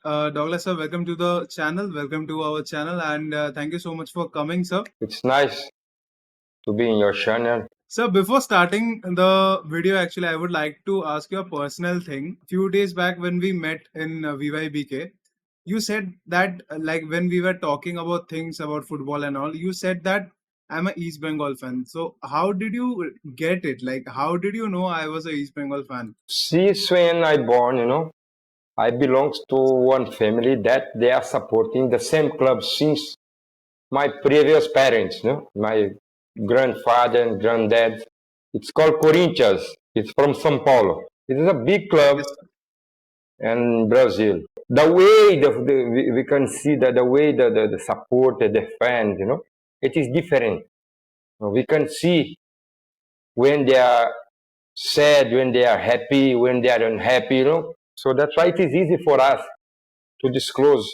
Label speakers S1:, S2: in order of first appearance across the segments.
S1: Douglas sir, welcome to the channel. Welcome to our channel, and thank you so much for coming, sir.
S2: It's nice to be in your channel.
S1: So before starting the video, actually, I would like to ask you a personal thing. Few days back when we met in VYBK, you said that like when we were talking about things about football and all, you said that I'm a East Bengal fan. So how did you get it? Like how did you know I was a East Bengal fan?
S2: Since when I born, I belongs to one family that they are supporting the same club since my previous parents, my grandfather and granddad. It's called Corinthians. It's from São Paulo. It is a big club
S1: Yes.
S2: in Brazil. The way we can see that the way the support, the fans, it is different. We can see when they are sad, when they are happy, when they are unhappy. So that's why it is easy for us to disclose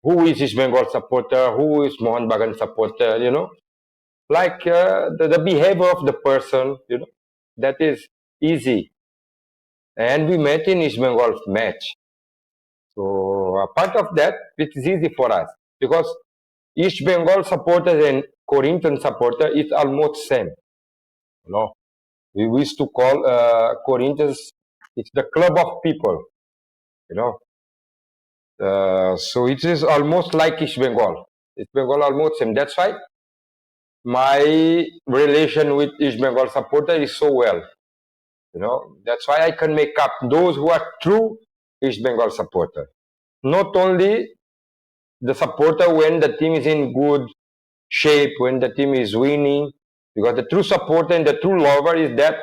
S2: who is East Bengal supporter, who is Mohun Bagan supporter, like the behavior of the person, that is easy. And we met in East Bengal match. So a part of that, it is easy for us because East Bengal supporters and Corinthian supporter is almost same. You know, we used to call Corinthians, it's the club of people, you know. So it is almost like East Bengal. East Bengal almost same. That's why my relation with East Bengal supporter is so well. That's why I can make up those who are true East Bengal supporter. Not only the supporter when the team is in good shape, when the team is winning, because the true supporter and the true lover is that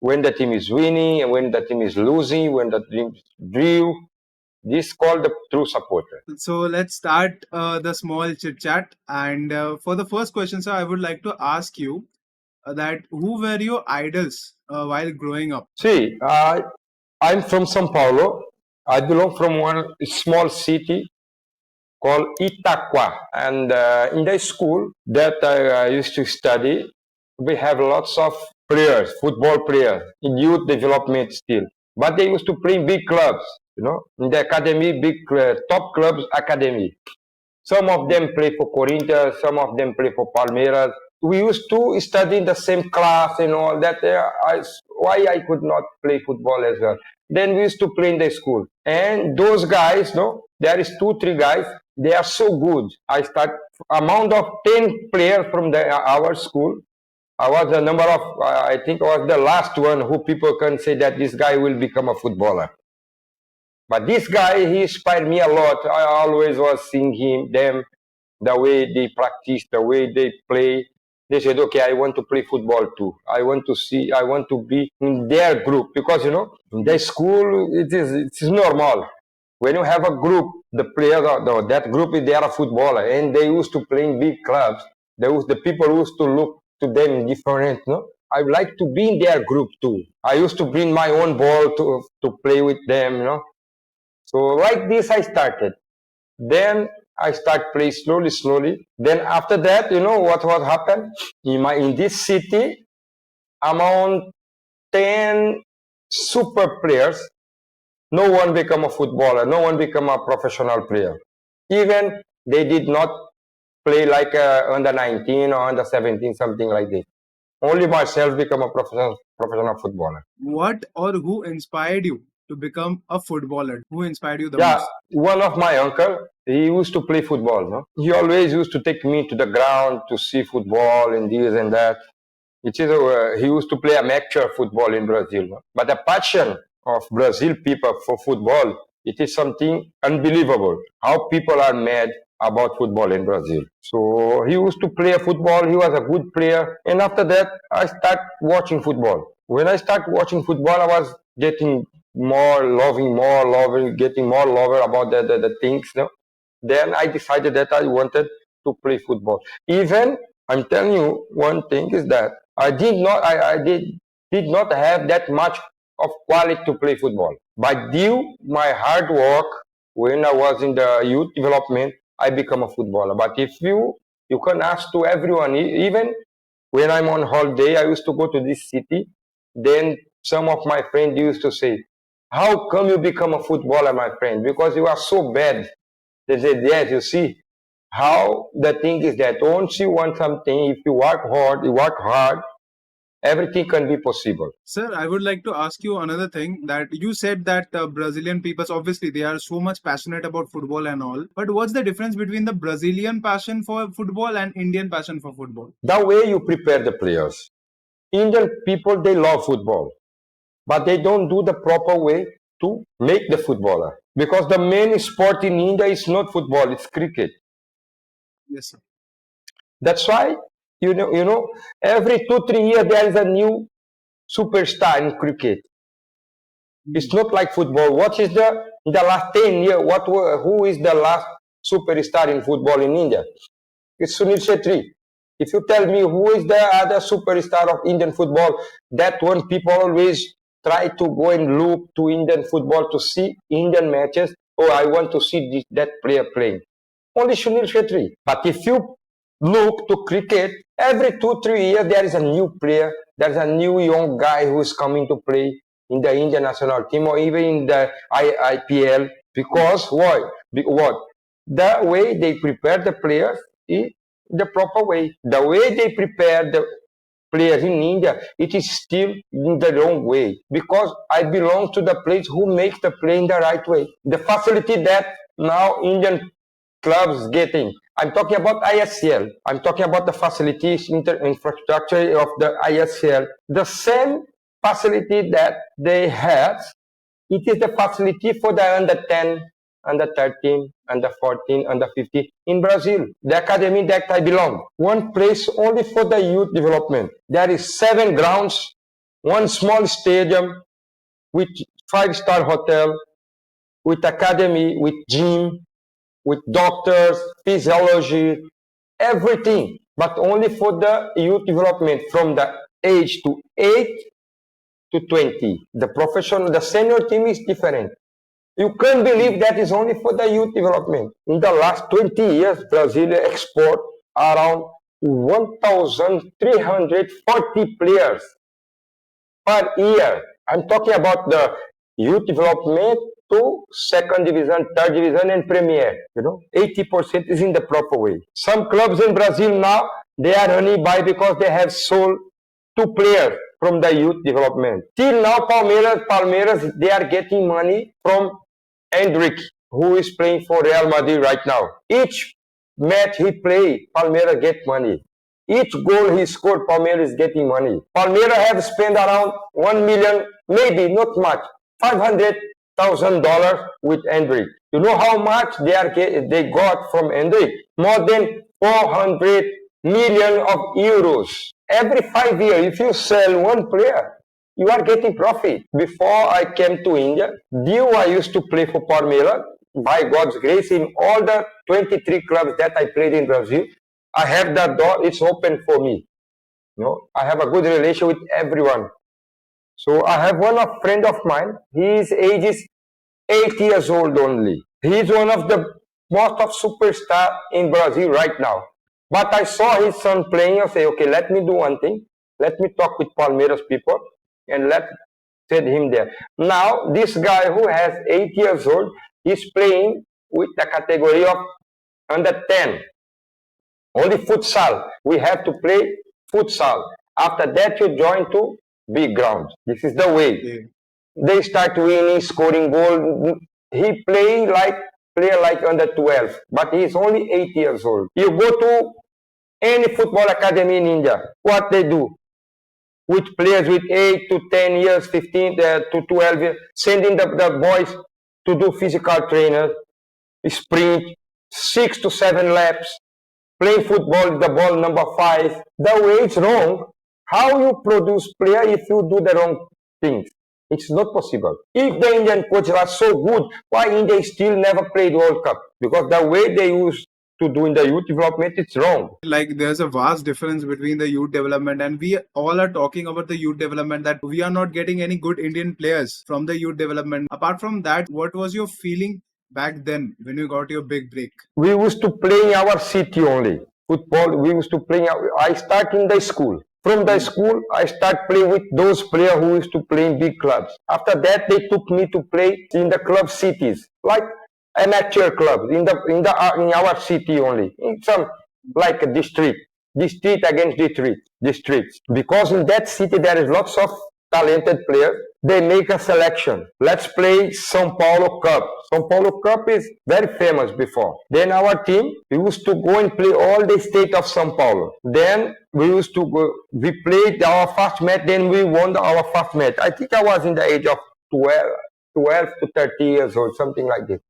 S2: when the team is winning and when the team is losing, when the team drew, this is called the true supporter.
S1: So let's start the small chit chat. And for the first question, sir, I would like to ask you that who were your idols while growing up?
S2: See, I'm from São Paulo. I belong from one small city called Itaqua. And in the school that I used to study, we have lots of players, football players, in youth development still. But they used to play in big clubs, in the academy, big top clubs academy. Some of them play for Corinthians, some of them play for Palmeiras. We used to study in the same class and all that. Why I could not play football as well? Then we used to play in the school. And those guys, no, there is 2, 3 guys, they are so good. I start amount of 10 players from our school. I was the number of, I think I was the last one who people can say that this guy will become a footballer. But this guy, he inspired me a lot. I always was seeing them, the way they practice, the way they play. They said, okay, I want to play football too. I want to be in their group because, in the school, it is normal. When you have a group, the players, that group, they are a footballer and they used to play in big clubs. The people used to look to them different, no? I like to be in their group too. I used to bring my own ball to play with them. So like this, I started. Then I start play slowly, slowly. Then after that, what happened in this city? Among 10 super players, no one become a footballer. No one become a professional player. Even they did not play like under 19 or under 17, something like this. Only myself become a professional footballer.
S1: What or who inspired you to become a footballer? Who inspired you the
S2: Yeah,
S1: most?
S2: one of my uncle, he used to play football. No, he always used to take me to the ground to see football and this and that. He used to play amateur football in Brazil. No? But the passion of Brazil people for football, it is something unbelievable. How people are mad about football in Brazil. So he used to play football. He was a good player. And after that, I start watching football. When I start watching football, I was getting more loving, getting more lover about the things. No? Then I decided that I wanted to play football. Even I'm telling you one thing is that I did not have that much of quality to play football. But due my hard work when I was in the youth development, I become a footballer. But if you can ask to everyone, even when I'm on holiday, I used to go to this city. Then some of my friends used to say, How come you become a footballer, my friend? Because you are so bad. They said, yes, you see how the thing is that once you want something, if you work hard, everything can be possible.
S1: Sir, I would like to ask you another thing that you said that Brazilian people, obviously, they are so much passionate about football and all. But what's the difference between the Brazilian passion for football and Indian passion for football?
S2: The way you prepare the players. Indian people, they love football, but they don't do the proper way to make the footballer. Because the main sport in India is not football, it's cricket.
S1: Yes, sir.
S2: That's why, every 2, 3 years there is a new superstar in cricket. It's not like football. What is the last 10 years? Who is the last superstar in football in India? It's Sunil Shetty. If you tell me who is the other superstar of Indian football, that one people always try to go and look to Indian football to see Indian matches. Oh, I want to see that player playing. Only Sunil Shetty. But if you look to cricket, every 2, 3 years there is a new player. There's a new young guy who is coming to play in the Indian national team or even in the IPL. Because why? What? The way they prepare the players is the proper way. The way they prepare the players in India, it is still in the wrong way. Because I belong to the place who makes the play in the right way. The facility that now Indian clubs getting. I'm talking about ISL. I'm talking about the facilities, infrastructure of the ISL. The same facility that they have, it is the facility for the under 10, under 13, under 14, under 15 in Brazil. The academy that I belong. One place only for the youth development. There is 7 grounds, one small stadium with 5-star hotel, with academy, with gym, with doctors, physiology, everything, but only for the youth development from the age to 8 to 20. The professional, the senior team is different. You can't believe that is only for the youth development. In the last 20 years, Brazil export around 1,340 players per year. I'm talking about the youth development to second division, third division, and premier. 80% is in the proper way. Some clubs in Brazil now, they are running by because they have sold 2 players from the youth development. Till now, Palmeiras, they are getting money from Hendrick, who is playing for Real Madrid right now. Each match he play, Palmeiras get money. Each goal he scored, Palmeiras is getting money. Palmeiras have spent around 1 million, maybe not much, $500,000 with Hendrick. You know how much they got from Hendrick? More than 400 million of euros. Every 5 years, if you sell one player, you are getting profit. Before I came to India, I used to play for Palmeiras. By God's grace, in all the 23 clubs that I played in Brazil, I have that door, it's open for me. I have a good relation with everyone. So I have one friend of mine, his age is 8 years old only. He's one of the most of superstar in Brazil right now. But I saw his son playing, I say, okay, let me do one thing. Let me talk with Palmeiras people and let send him there. Now, this guy who has 8 years old is playing with the category of under 10. Only futsal. We have to play futsal. After that, you join to big ground. This is the way.
S1: Yeah.
S2: They start winning, scoring goal. He player like under 12, but he's only 8 years old. You go to any football academy in India, what they do? With players with 8 to 10 years, 15 to 12 years, sending the boys to do physical trainers, sprint, 6 to 7 laps, playing football, the ball number 5. The way it's wrong, how you produce player if you do the wrong things? It's not possible. If the Indian coaches are so good, why India still never played World Cup? Because the way they used to do in the youth development, it's wrong.
S1: Like there's a vast difference between the youth development, and we all are talking about the youth development, that we are not getting any good Indian players from the youth development. Apart from that, what was your feeling back then when you got your big break?
S2: We used to play in our city only. Football, we used to play. I start in the school. From the
S1: Hmm.
S2: school, I start playing with those players who used to play in big clubs. After that, they took me to play in the club cities, like amateur clubs in our city only, in some like a district against districts. Because in that city there is lots of talented players. They make a selection. Let's play São Paulo Cup. São Paulo Cup is very famous before. Then our team, we used to go and play all the state of São Paulo. Then we used to go, we played our first match, then we won our first match. I think I was in the age of 12 to 30 years old, something like this.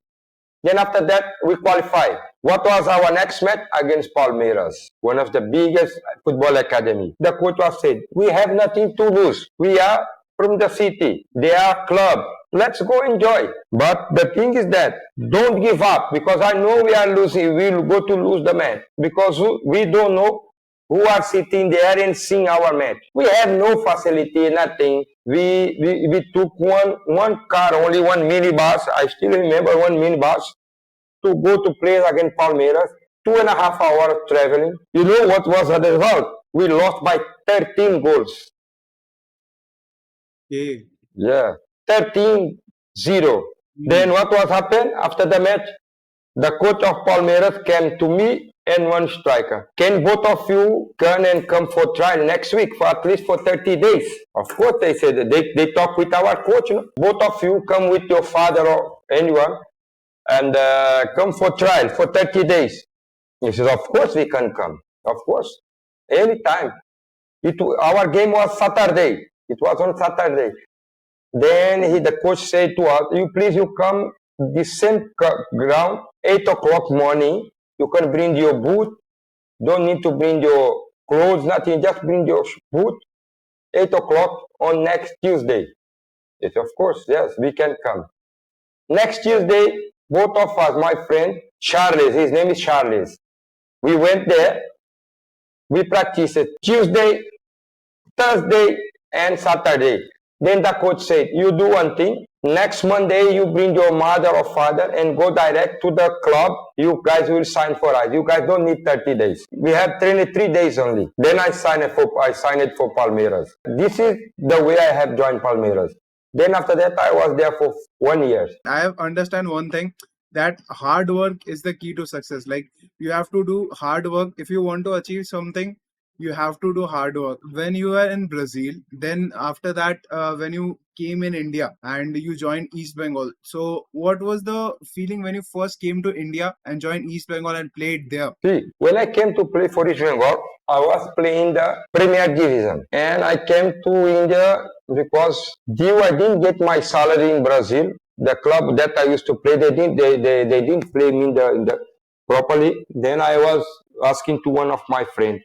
S2: Then after that, we qualified. What was our next match? Against Palmeiras, one of the biggest football academy. The coach was said, we have nothing to lose. We are from the city. They are club. Let's go enjoy. But the thing is that don't give up because I know we are losing. We will go to lose the match because we don't know who are sitting there and seeing our match. We have no facility, nothing. We took one car, only one minibus. I still remember one minibus to go to play against Palmeiras. 2.5 hours traveling. You know what was the result? We lost by 13 goals.
S1: Okay.
S2: Yeah, 13-0. Then
S1: Hmm.
S2: what was happened after the match? The coach of Palmeiras came to me and one striker. Can both of you come for trial next week for at least for 30 days? Of course, they said they talk with our coach. No? Both of you come with your father or anyone and come for trial for 30 days. He says, of course we can come. Of course, anytime. Our game was Saturday. It was on Saturday. Then the coach said to us, you come the same ground, 8 o'clock morning. You can bring your boot. Don't need to bring your clothes, nothing. Just bring your boot. 8 o'clock on next Tuesday. Yes, of course, yes, we can come. Next Tuesday, both of us, my friend, Charles, his name is Charles. We went there. We practiced Tuesday, Thursday, and Saturday. Then the coach said, you do one thing. Next Monday, you bring your mother or father and go direct to the club. You guys will sign for us. You guys don't need 30 days. We have trained 3 days only. Then I signed it for Palmeiras. This is the way I have joined Palmeiras. Then after that, I was there for 1 year.
S1: I understand one thing, that hard work is the key to success. Like, you have to do hard work if you want to achieve something. You have to do hard work. When you were in Brazil, then after that, when you came in India and you joined East Bengal, so what was the feeling when you first came to India and joined East Bengal and played there?
S2: See, when I came to play for East Bengal, I was playing the Premier Division. And I came to India because I didn't get my salary in Brazil. The club that I used to play, they didn't play me in the properly. Then I was asking to one of my friends.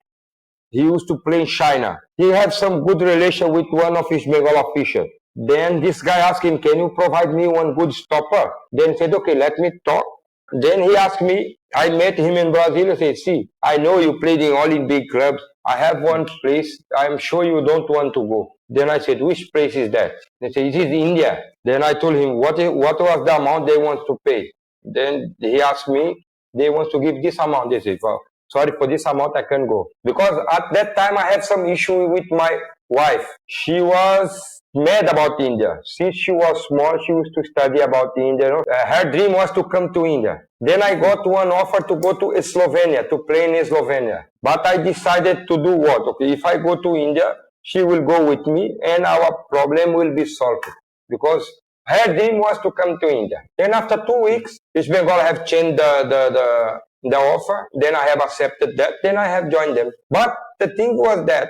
S2: He used to play in China. He had some good relation with one of his Bengal officials. Then this guy asked him, can you provide me one good stopper? Then he said, okay, let me talk. Then he asked me, I met him in Brazil. I said, see, I know you played in all in big clubs. I have one place. I'm sure you don't want to go. Then I said, which place is that? They said, it is India. Then I told him, what was the amount they want to pay? Then he asked me, they want to give this amount. They said, well, sorry, for this amount I can go. Because at that time I had some issue with my wife. She was mad about India. Since she was small, she used to study about India. Her dream was to come to India. Then I got one offer to go to Slovenia, to play in Slovenia. But I decided to do what? Okay, if I go to India, she will go with me and our problem will be solved. Because her dream was to come to India. Then after 2 weeks, East Bengal have changed the offer. Then I have accepted that. Then I have joined them. But the thing was that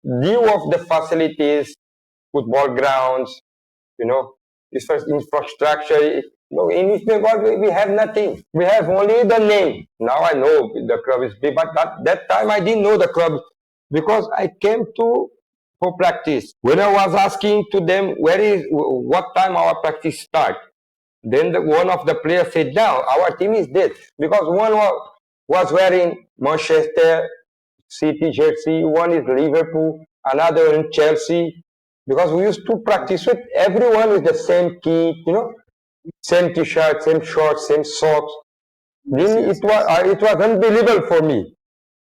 S2: due of the facilities, football grounds, you know, this first infrastructure. In East Bengal, we have nothing. We have only the name. Now I know the club is big, but at that time I didn't know the club because I came to for practice. When I was asking to them, what time our practice start? Then one of the players said, now our team is dead because one was wearing Manchester City jersey, one is Liverpool, another in Chelsea. Because we used to practice with everyone with the same kit, same t-shirt, same shorts, same socks.
S1: Yes,
S2: Then
S1: yes, yes.
S2: it was unbelievable for me.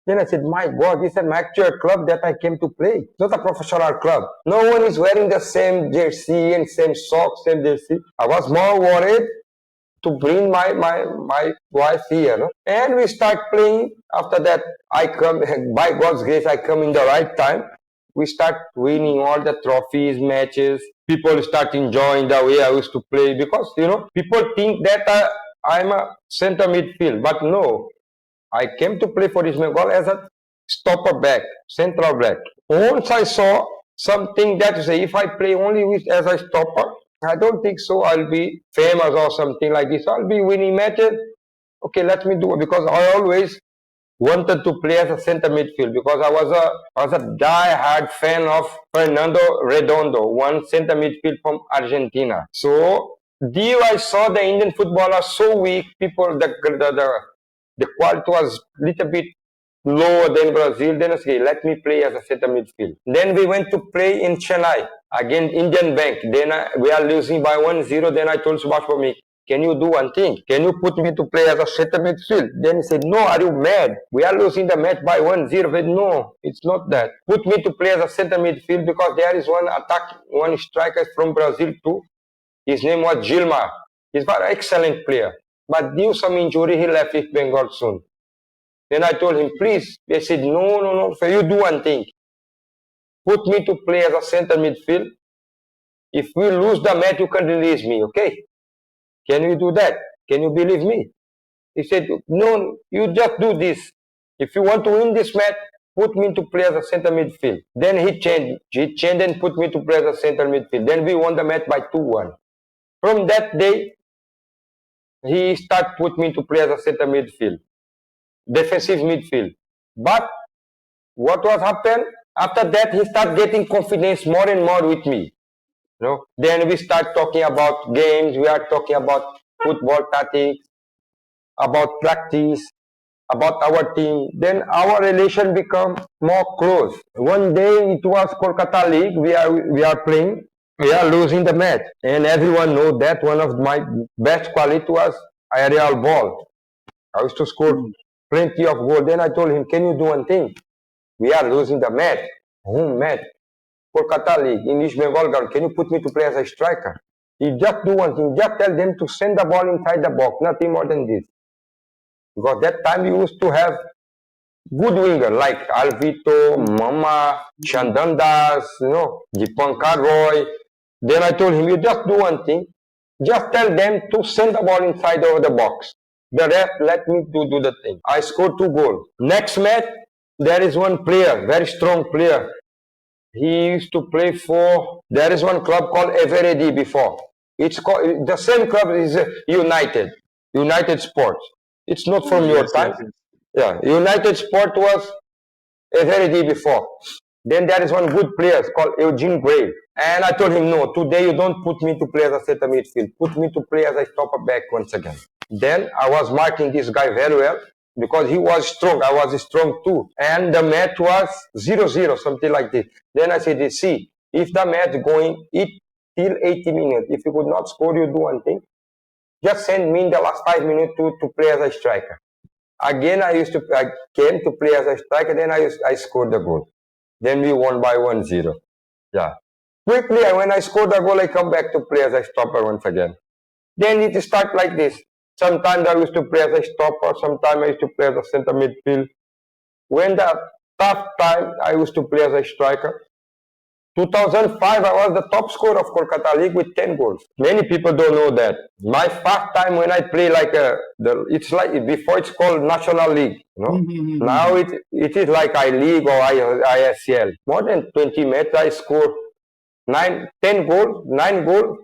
S2: Then I said, my God, it's an actual club that I came to play, not a professional club. No one is wearing the same jersey and same socks, same jersey. I was more worried to bring my wife here. No? And we start playing. After that, I come, by God's grace, I come in the right time. We start winning all the trophies, matches. People start enjoying the way I used to play because, people think that I'm a center midfield, but no, I came to play for East Bengal as a stopper back, central back. Once I saw something that say if I play only with as a stopper, I don't think so. I'll be famous or something like this. I'll be winning matches. Okay, let me do it because I always wanted to play as a center midfield because I was a die-hard fan of Fernando Redondo, one center midfield from Argentina. So I saw the Indian footballers so weak. People, the quality was little bit lower than Brazil. Then I said, let me play as a center midfield. Then we went to play in Chennai against Indian Bank. Then we are losing by 1-0. Then I told Subhash for me, can you do one thing? Can you put me to play as a center midfield? Then he said, no, are you mad? We are losing the match by 1-0. I said, no, it's not that. Put me to play as a center midfield because there is one striker from Brazil too. His name was Gilmar. He's an excellent player. But due some injury, he left East Bengal soon. Then I told him, please. They said, no. So you do one thing. Put me to play as a center midfield. If we lose the match, you can release me, okay? Can you do that? Can you believe me? He said, no, you just do this. If you want to win this match, put me to play as a center midfield. Then he changed. He changed and put me to play as a center midfield. Then we won the match by 2-1. From that day, he started put me to play as a center midfield, defensive midfield. But what was happened? After that, he started getting confidence more and more with me. Then we start talking about games. We are talking about football tactics, about practice, about our team. Then our relation become more close. One day it was Kolkata League. We are playing. We are losing the match, and everyone know that one of my best quality was aerial ball. I used to score plenty of goals. Then I told him, can you do one thing? We are losing the match, home match. Kolkata League, in East Bengal ground. Can you put me to play as a striker? You just do one thing. Just tell them to send the ball inside the box. Nothing more than this. Because that time we used to have good winger like Alvito, Mama, Shandandas, Dipankar Roy. Then I told him, you just do one thing. Just tell them to send the ball inside over the box. The ref let me do the thing. I scored 2 goals. Next match, there is one player, very strong player. He used to play for, there is one club called Eveready before. It's called, the same club is United Sports. It's not from your
S1: Yes,
S2: time.
S1: yes, yes.
S2: Yeah, United Sport was Eveready before. Then there is one good player called Eugene Gray. And I told him, no, today you don't put me to play as a center midfield. Put me to play as a stopper back once again. Then I was marking this guy very well because he was strong. I was strong too. And the match was 0-0, something like this. Then I said, see, if the match going till 80 minutes, if you could not score, you do one thing. Just send me in the last 5 minutes to play as a striker. Again, I came to play as a striker. Then I scored the goal. Then we won by 1-0. Yeah. Quickly, when I scored the goal, I come back to play as a stopper once again. Then it start like this. Sometimes I used to play as a stopper. Sometimes I used to play as a center midfield. When the tough time, I used to play as a striker. 2005, I was the top scorer of Kolkata League with 10 goals. Many people don't know that. My first time when I play it's like before it's called National League. Now it is like I-League or ISL. More than 20 matches, I scored 10 goals, 9 goals.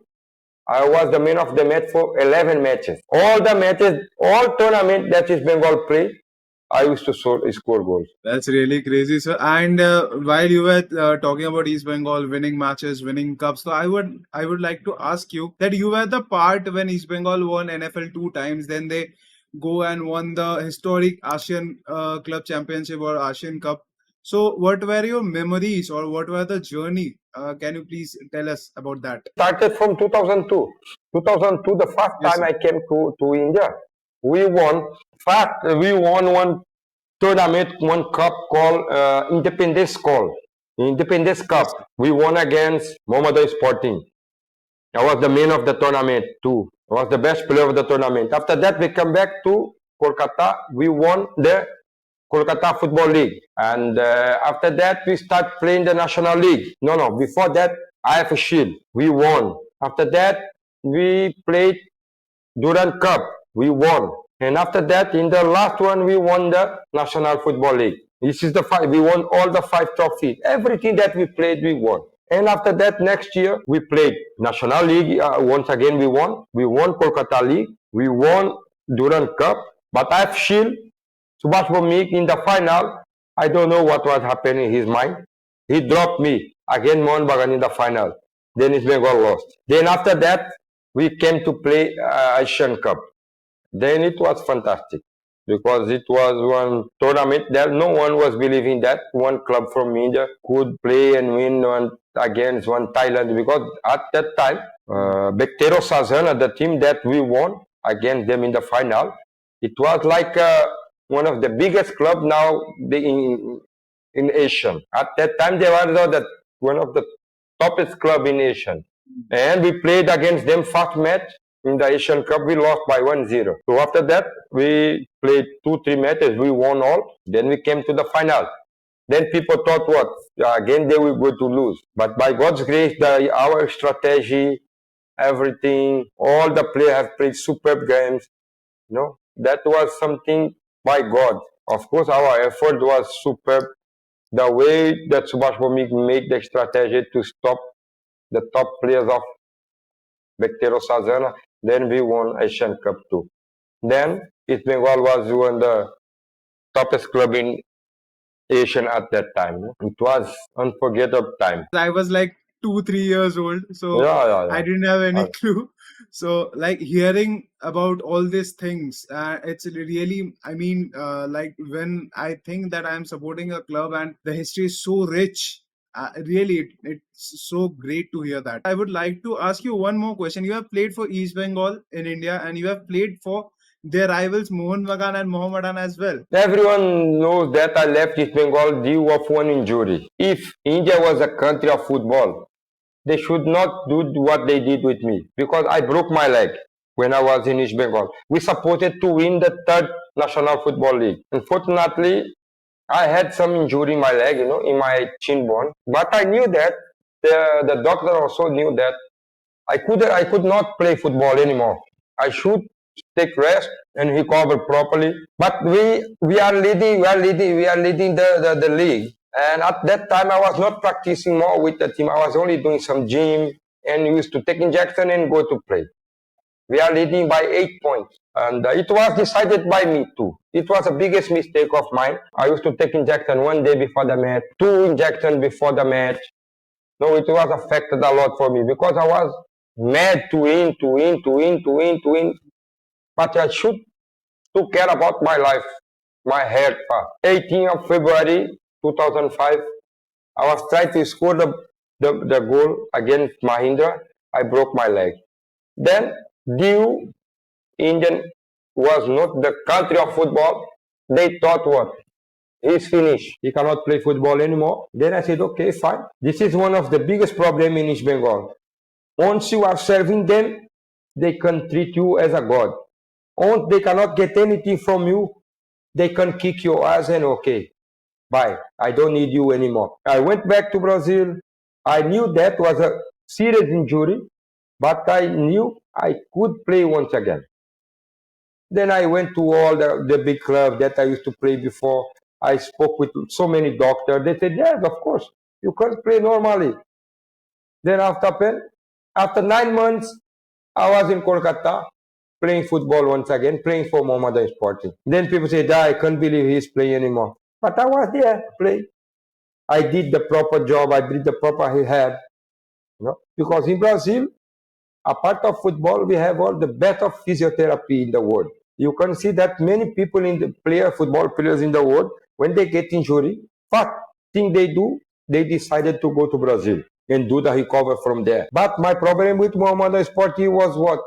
S2: I was the man of the match for 11 matches. All the matches, all tournament that East Bengal play, I used to score goals.
S1: That's really crazy, sir. And while you were talking about East Bengal winning matches, winning cups, so I would like to ask you that you were the part when East Bengal won NFL 2 times. Then they go and won the historic ASEAN Club Championship or ASEAN Cup. So, what were your memories or what were the journey? Can you please tell us about that?
S2: Started from 2002. 2002, the first
S1: Yes,
S2: time
S1: sir.
S2: I came to India. We won. First, we won one tournament, one cup called Independence Cup.
S1: Yes.
S2: We won against Mohammedan Sporting. I was the man of the tournament too. I was the best player of the tournament. After that, we come back to Kolkata. We won the Kolkata Football League. And after that, we start playing the National League. No. Before that, IF Shield. We won. After that, we played Durand Cup. We won. And after that, in the last one, we won the National Football League. This is the five. We won all the 5 trophies. Everything that we played, we won. And after that, next year, we played National League. Once again, we won. We won Kolkata League. We won Durand Cup. But IF Shield, Subhash Bhumik in the final, I don't know what was happening in his mind. He dropped me again, Mohun Bagan in the final. Then East Bengal lost. Then after that, we came to play Asian Cup. Then it was fantastic because it was one tournament that no one was believing that one club from India could play and win against one Thailand, because at that time, Bektero Sazana, the team that we won against them in the final, it was like one of the biggest club now in Asian. At that time, they were one of the toppest club in Asian. And we played against them first match in the Asian Cup. We lost by 1-0. So after that, we played 2-3 matches. We won all. Then we came to the final. Then people thought what? Again, they were going to lose. But by God's grace, our strategy, everything, all the players have played superb games. That was something by God. Of course, our effort was superb. The way that Subhash Bhumik made the strategy to stop the top players of Bektero Sazana, then we won Asian Cup too. Then East Bengal was one of the toppest club in Asian at that time. It was unforgettable time.
S1: I was like 2, 3 years old, so
S2: Yeah.
S1: I didn't have any
S2: Uh,
S1: clue. So, like hearing about all these things, it's really, I mean, like when I think that I'm supporting a club and the history is so rich, really, it's so great to hear that. I would like to ask you one more question. You have played for East Bengal in India, and you have played for their rivals Mohun Bagan and Mohammedan as well.
S2: Everyone knows that I left East Bengal due of one injury. If India was a country of football, they should not do what they did with me, because I broke my leg when I was in East Bengal. We supposed to win the third National Football League. Unfortunately, I had some injury in my leg, in my chin bone. But I knew that the doctor also knew that I could not play football anymore. I should take rest and recover properly. But we are leading the league. And at that time, I was not practicing more with the team. I was only doing some gym and used to take injection and go to play. We are leading by 8 points. And it was decided by me too. It was the biggest mistake of mine. I used to take injection one day before the match, 2 injections before the match. No, it was affected a lot for me because I was mad to win, to win, to win, to win, to win. But I should to care about my life, my health. 18th of February 2005, I was trying to score the goal against Mahindra. I broke my leg. Then, due Indian was not the country of football, they thought what? He's finished. He cannot play football anymore. Then I said, okay, fine. This is one of the biggest problems in East Bengal. Once you are serving them, they can treat you as a god. Once they cannot get anything from you, they can kick your ass and okay, bye. I don't need you anymore. I went back to Brazil. I knew that was a serious injury, but I knew I could play once again. Then I went to all the big clubs that I used to play before. I spoke with so many doctors. They said, yes, of course, you can play normally. Then after 9 months, I was in Kolkata playing football once again, playing for Mohammedan Sporting. Then people said, I can't believe he's playing anymore. But I was there playing. I did the proper job. I did the proper rehab. Because in Brazil, apart of football, we have all the best of physiotherapy in the world. You can see that many people in the football players in the world, when they get injury, first thing they do, they decided to go to Brazil and do the recover from there. But my problem with Mohammedan Sporting was what?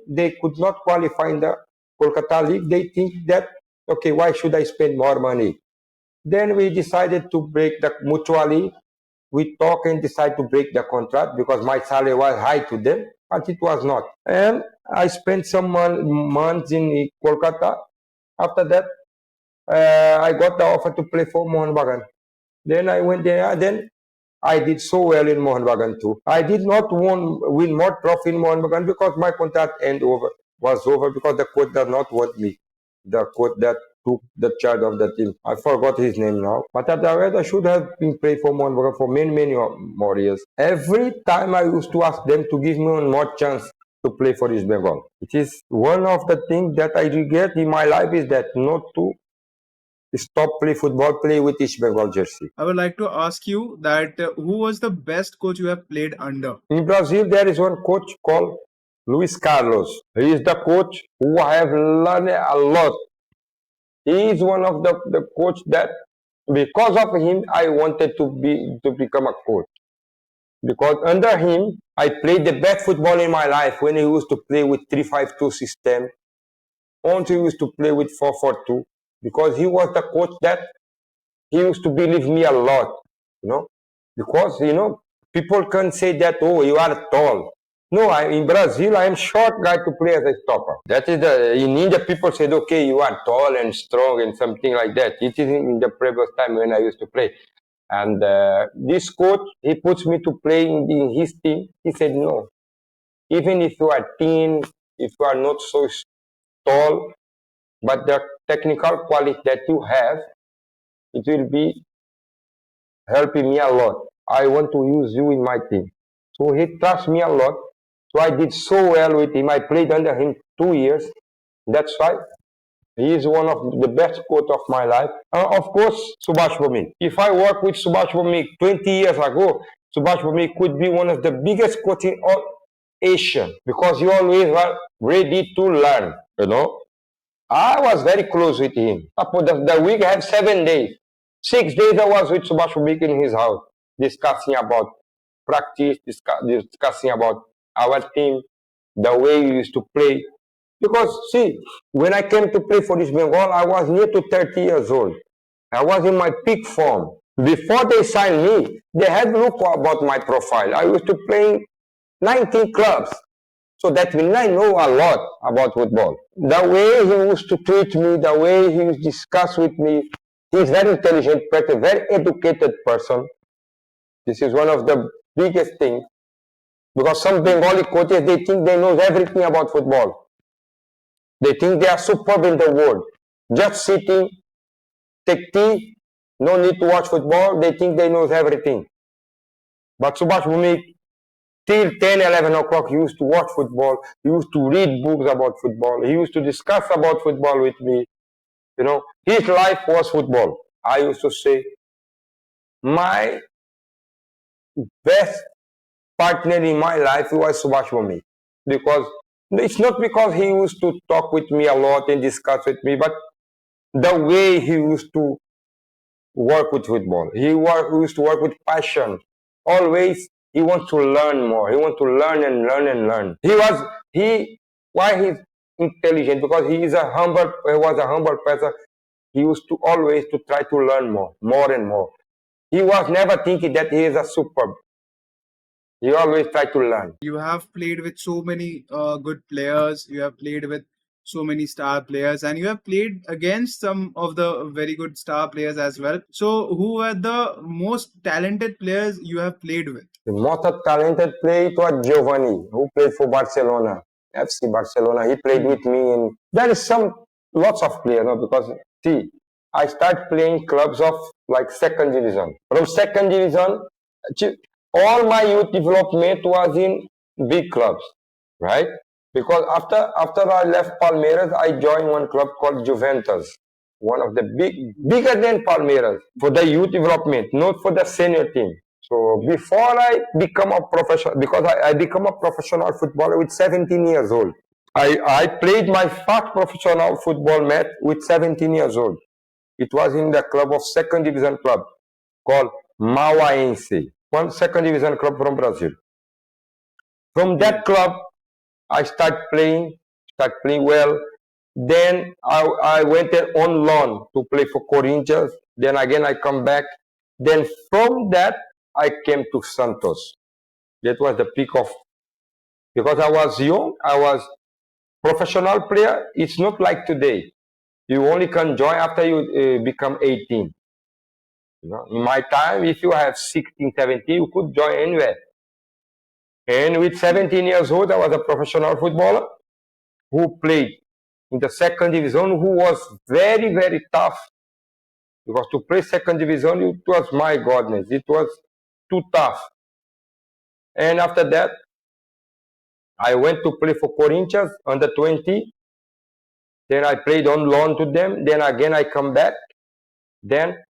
S2: They could not qualify in the Kolkata League. They think that Okay, why should I spend more money? Then we decided to break the mutually. We talk and decide to break the contract because my salary was high to them, but it was not. And I spent some months in Kolkata. After that, I got the offer to play for Mohun Bagan. Then I went there. Then I did so well in Mohun Bagan too. I did not win more trophy in Mohun Bagan because my contract was over because the coach does not want me. The coach that took the charge of the team. I forgot his name now. But otherwise, I should have been playing for Mohun Bagan for many more years. Every time I used to ask them to give me one more chance to play for East Bengal. It is one of the things that I regret in my life is that not to stop play football, play with East Bengal jersey.
S1: I would like to ask you that who was the best coach you have played under?
S2: In Brazil, there is one coach called Luis Carlos. He is the coach who I have learned a lot. He is one of the coach that because of him I wanted to become a coach. Because under him I played the best football in my life when he used to play with 3-5-2 system. Until he used to play with 4-4-2. Because he was the coach that he used to believe me a lot, you know, because people can say that, oh, you are tall. No, in Brazil I am short guy to play as a stopper. That is in India people said, okay, you are tall and strong and something like that. It is in the previous time when I used to play. And this coach, he puts me to play in his team. He said, no, even if you are thin, if you are not so tall, but the technical quality that you have, it will be helping me a lot. I want to use you in my team. So he trusts me a lot. So I did so well with him. I played under him 2 years. That's why he is one of the best coach of my life. Of course, Subhash Bhumik. If I work with Subhash Bhumik 20 years ago, Subhash Bhumik could be one of the biggest coach in all Asia because he always was ready to learn, I was very close with him. The week I had 7 days. 6 days I was with Subhash Bhumik in his house, discussing about practice, discussing about our team, the way we used to play. Because, see, when I came to play for East Bengal, I was near to 30 years old. I was in my peak form. Before they signed me, they had look about my profile. I used to play in 19 clubs. So that means I know a lot about football. The way he used to treat me, the way he used to discuss with me, he's very intelligent person, very educated person. This is one of the biggest things because some Bengali coaches, they think they know everything about football. They think they are superb in the world. Just sitting, take tea, no need to watch football. They think they know everything. But Subhash Bhumik, till 10, 11 o'clock, he used to watch football. He used to read books about football. He used to discuss about football with me. His life was football. I used to say, my best partner in my life was Subhash Bhumik. Because it's not because he used to talk with me a lot and discuss with me, but the way he used to work with football. He used to work with passion. Always he wants to learn more. He wants to learn and learn and learn. Why he's intelligent? Because he was a humble person. He used to always to try to learn more and more. He was never thinking that he is a superb. He always tried to learn.
S1: You have played with so many good players. You have played with so many star players, and you have played against some of the very good star players as well. So, who were the most talented players you have played with?
S2: The most talented player was Giovanni, who played for Barcelona, FC Barcelona. He played with me in. There is lots of players, because see, I start playing clubs of like second division. From second division, all my youth development was in big clubs, right? Because after I left Palmeiras, I joined one club called Juventus, one of the bigger than Palmeiras for the youth development, not for the senior team. So before I become a professional, because I become a professional footballer with 17 years old. I played my first professional football match with 17 years old. It was in the club of second division club called Mauaense, one second division club from Brazil. From that club, I start playing well. Then I went on loan to play for Corinthians. Then again I come back. Then from that I came to Santos. That was the peak of, because I was young. I was professional player. It's not like today. You only can join after you become 18. You know, in my time, if you have 16, 17, you could join anywhere. And with 17 years old, I was a professional footballer who played in the second division, who was very, very tough. Because to play second division, it was my godness. It was too tough. And after that, I went to play for Corinthians under 20. Then I played on loan to them. Then again, I come back. Then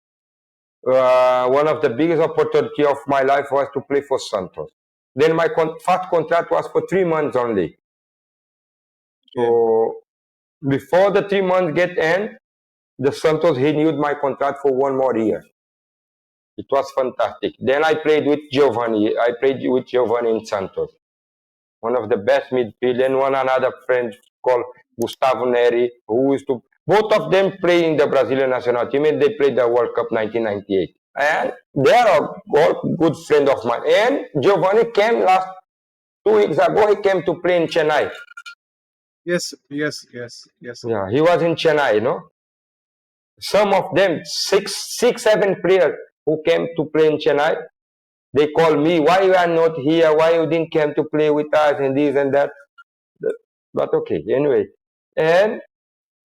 S2: one of the biggest opportunity of my life was to play for Santos. Then my first contract was for 3 months only.
S1: Yeah.
S2: So before the 3 months get end, the Santos renewed my contract for 1 more year. It was fantastic. Then I played with Giovanni. I played with Giovanni in Santos, one of the best midfield, and one another friend called Gustavo Neri, who used to, both of them play in the Brazilian national team, and they played the World Cup 1998. And they are all good friend of mine. And Giovanni came last 2 weeks ago. He came to play in Chennai.
S1: Yes, yes, yes, yes.
S2: Yeah, he was in Chennai. You know, some of them, six, seven players who came to play in Chennai. They call me, why you are not here? Why you didn't come to play with us and this and that? But okay, anyway. And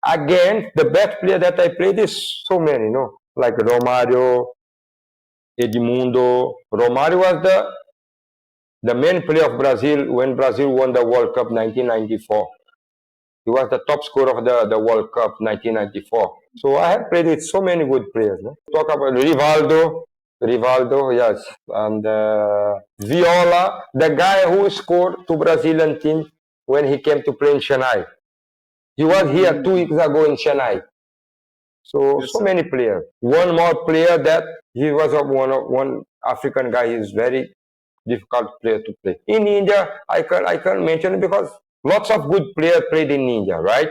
S2: again, the best player that I played is so many, you know, like Romario, Edmundo. Romario was the main player of Brazil when Brazil won the World Cup 1994. He was the top scorer of the World Cup 1994. So I have played with so many good players. No? Talk about Rivaldo, yes, and Viola, the guy who scored to Brazilian team when he came to play in Chennai. He was here 2 weeks ago in Chennai. So
S1: Yes,
S2: so
S1: sir.
S2: many players. One more player that he was one African guy. He's very difficult player to play. In India, I can mention it because lots of good players played in India, right?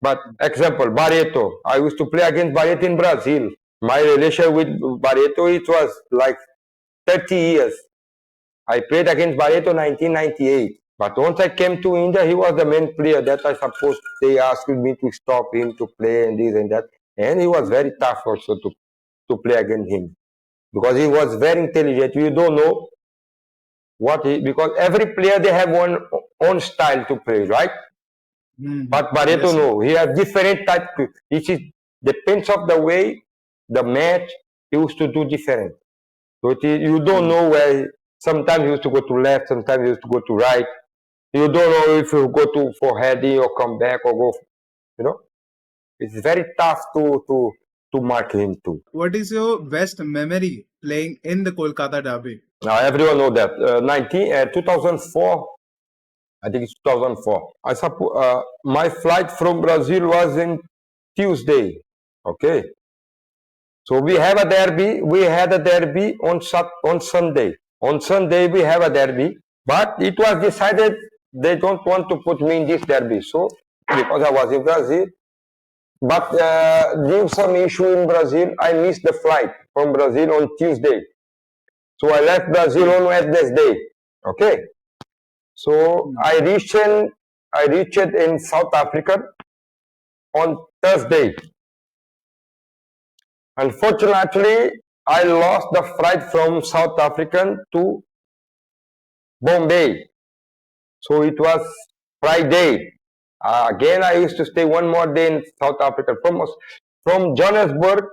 S2: But example, Barreto. I used to play against Barreto in Brazil. My relation with Barreto, it was like 30 years. I played against Barreto 1998. But once I came to India, he was the main player that I suppose they asked me to stop him to play and this and that. And he was very tough also to play against him. Because he was very intelligent. You don't know what he, because every player they have one own style to play, right? But Barreto
S1: Yes, sir.
S2: no, he has different type. It is depends of the way the match he used to do different. So you don't
S1: Mm.
S2: know where. Sometimes he used to go to left, sometimes he used to go to right. You don't know if you go to for heading or come back or go. You know, it's very tough to mark him too.
S1: What is your best memory playing in the Kolkata Derby?
S2: Now everyone know that 2004. I think it's 2004. I suppose my flight from Brazil was in Tuesday. Okay, so we have a derby. We had a derby on Sunday. On Sunday we have a derby, but it was decided they don't want to put me in this derby. So because I was in Brazil, but due to some issue in Brazil, I missed the flight from Brazil on Tuesday. So I left Brazil
S1: Okay.
S2: on Wednesday. Okay, so
S1: Mm.
S2: I reached in South Africa on Thursday. Unfortunately, I lost the flight from South African to Bombay. So it was Friday. Again, I used to stay one more day in South Africa. From Johannesburg,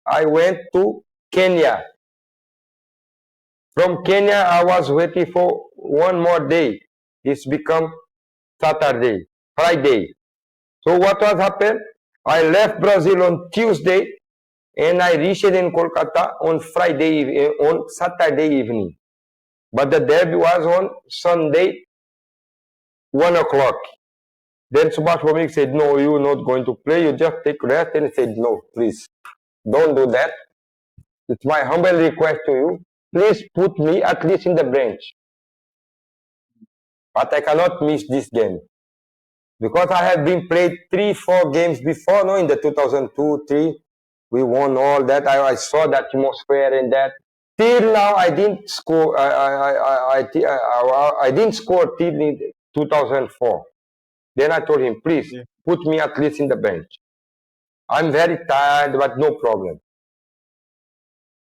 S2: I went to Kenya. From Kenya, I was waiting for one more day. It's become Saturday, Friday. So what was happened? I left Brazil on Tuesday and I reached in Kolkata on on Saturday evening. But the derby was on Sunday, 1 o'clock. Then Subhash Bhomik said, "No, you're not going to play. You just take rest." And he said, "No, please, don't do that. It's my humble request to you. Please put me at least in the bench. But I cannot miss this game." because I have been played 3, 4 games before, no, in the 2002, 3. We won all that. I saw that atmosphere and that. Till now, I didn't score. I didn't score till in 2004. Then I told him, please
S1: Yeah.
S2: put me at least in the bench. I'm very tired, but no problem.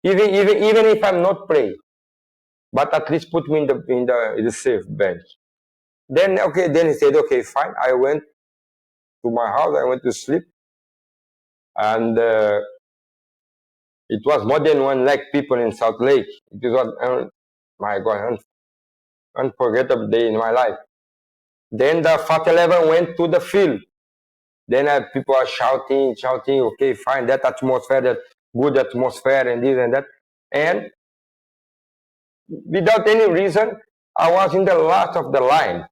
S2: Even if I'm not playing, but at least put me in the safe bench. Then okay, then he said, okay, fine. I went to my house. I went to sleep, and it was more than 1 lakh people in South Lake. It was my God, unforgettable day in my life. Then the Fat 11 went to the field. Then people are shouting. Okay, fine. That atmosphere, that good atmosphere, and this and that. And without any reason, I was in the last of the line.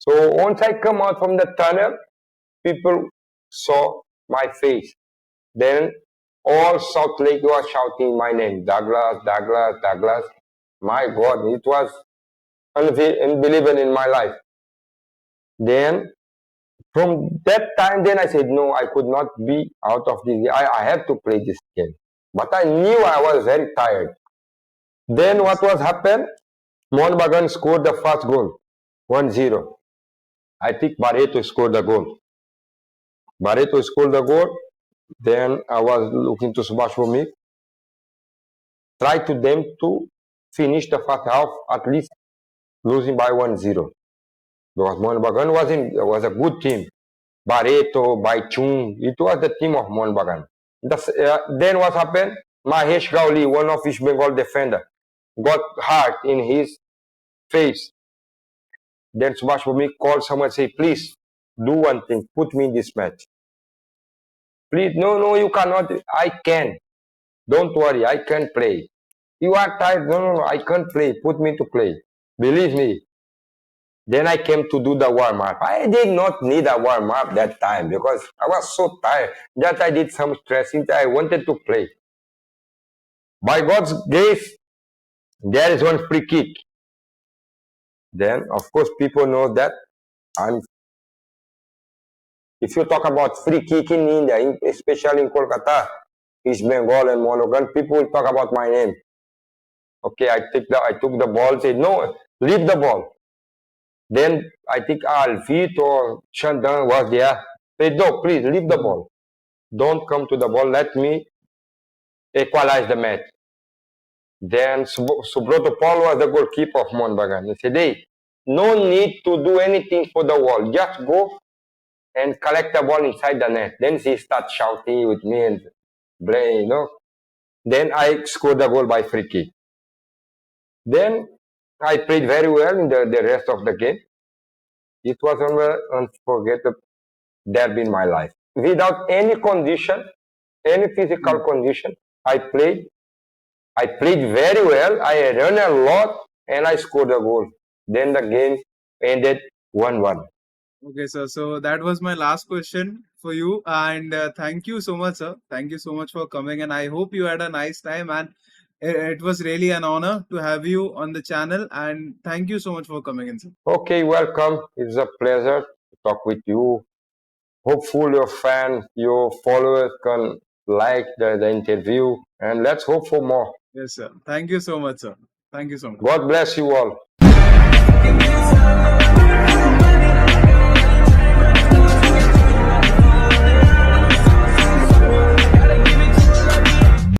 S2: So once I come out from the tunnel, people saw my face. Then all South Lake was shouting my name, Douglas, Douglas, Douglas. My God, it was unbelievable in my life. Then from that time, then I said, no, I could not be out of this. I had to play this game. But I knew I was very tired. Then what was happened? Bagan scored the first goal, 1-0. I think Barreto scored the goal. Barreto scored the goal. Then I was looking to Subhash Bhumi. Try to them to finish the first half at least losing by 1-0. Because Mohun Bagan was a good team. Barreto, Baichung, it was the team of Mohun Bagan. Then what happened? Mahesh Gauli, one of East Bengal defender, got hurt in his face. Then Subhash Bhumi called someone and said, please do one thing, put me in this match. Please, no, you cannot. I can. Don't worry, I can play. You are tired. No, I can't play. Put me to play. Believe me. Then I came to do the warm up. I did not need a warm up that time because I was so tired that I did some stretching. I wanted to play. By God's grace, there is one free kick. Then, of course, people know that I'm. If you talk about free kick in India, especially in Kolkata, East Bengal and Mohun, people will talk about my name. Okay, I took the ball, said, no, leave the ball. Then I think Alfit or Chandan was there. Said, no, please leave the ball. Don't come to the ball. Let me equalize the match. Then Subroto Paul was the goalkeeper of Bagan. He said, hey, no need to do anything for the wall. Just go and collect the ball inside the net. Then he starts shouting with me and brain, Then I scored the goal by free kick. Then I played very well in the rest of the game. It was an unforgettable derby in my life. Without any condition, any physical condition, I played. I played very well. I ran a lot and I scored a goal. Then the game ended 1-1.
S1: Okay, sir. So that was my last question for you. And thank you so much, sir. Thank you so much for coming. And I hope you had a nice time. And it was really an honor to have you on the channel. And thank you so much for coming in, sir.
S2: Okay, welcome. It's a pleasure to talk with you. Hopefully your followers can like the interview. And let's hope for more.
S1: Yes, sir. Thank you so much, sir. Thank you so much.
S2: God bless you all.